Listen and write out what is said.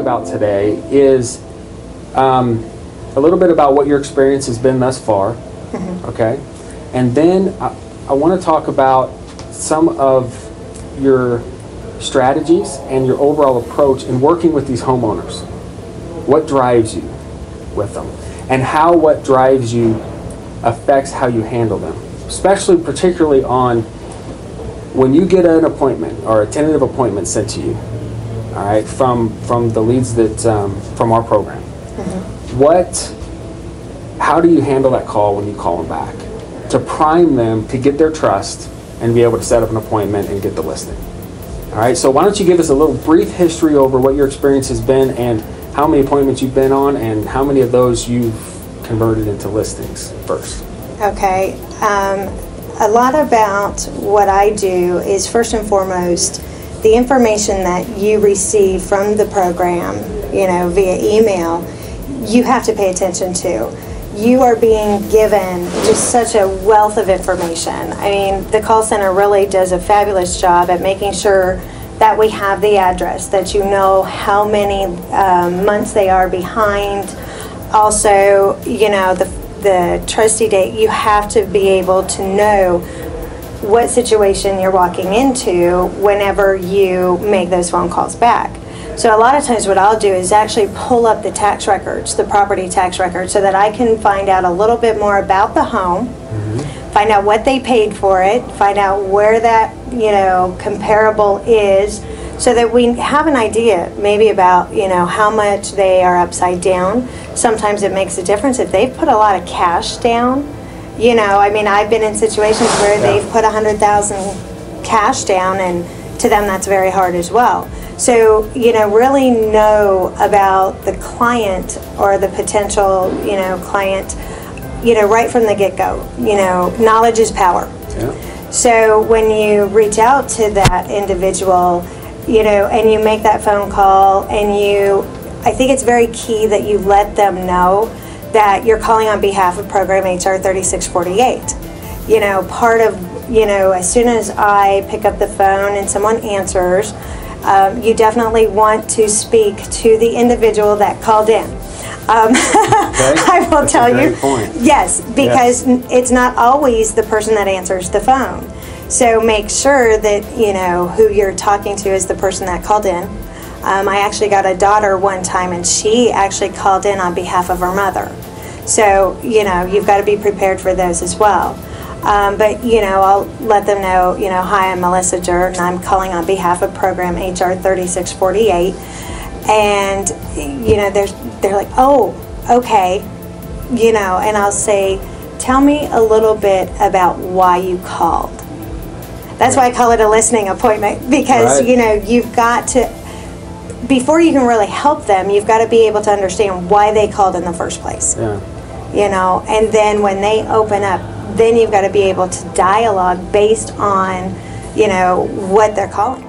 about today is a little bit about what your experience has been thus far, okay? And then I want to talk about some of your strategies and your overall approach in working with these homeowners. What drives you with them, and how what drives you affects how you handle them, especially particularly on when you get an appointment or a tentative appointment sent to you, all right, from the leads that from our program. How do you handle that call when you call them back to prime them to get their trust and be able to set up an appointment and get the listing? All right, so why don't you give us a little brief history over what your experience has been and how many appointments you've been on and how many of those you've converted into listings first. Okay, a lot about what I do is first and foremost the information that you receive from the program, you know, via email, you have to pay attention to. You are being given just such a wealth of information. I mean, the call center really does a fabulous job at making sure that we have the address, that you know how many months they are behind. Also, you know, the trustee date, you have to be able to know what situation you're walking into whenever you make those phone calls back. So a lot of times what I'll do is actually pull up the tax records, the property tax records, so that I can find out a little bit more about the home, find out what they paid for it, find out where that, you know, comparable is, so that we have an idea maybe about, you know, how much they are upside down. Sometimes it makes a difference if they've put a lot of cash down. You know, I mean, I've been in situations where they've put $100,000 cash down, and to them that's very hard as well. So, you know, really know about the client or the potential, you know, client, you know, right from the get-go. You know, knowledge is power. Yeah. So when you reach out to that individual, you know, and you make that phone call, and I think it's very key that you let them know that you're calling on behalf of Program HR 3648. You know, part of, you know, as soon as I pick up the phone and someone answers, you definitely want to speak to the individual that called in. I will tell you. Yes, because it's not always the person that answers the phone. So make sure that, you know, who you're talking to is the person that called in. I actually got a daughter one time, and she actually called in on behalf of her mother. So, you know, you've got to be prepared for those as well. But, you know, I'll let them know, you know, hi, I'm Melissa Jurt, and I'm calling on behalf of Program HR 3648. And, you know, they're like, oh, okay, you know, and I'll say, tell me a little bit about why you called. That's why I call it a listening appointment, because, you know, you've got to, before you can really help them, you've got to be able to understand why they called in the first place. Yeah. You know, and then when they open up, then you've got to be able to dialogue based on, you know, what they're calling.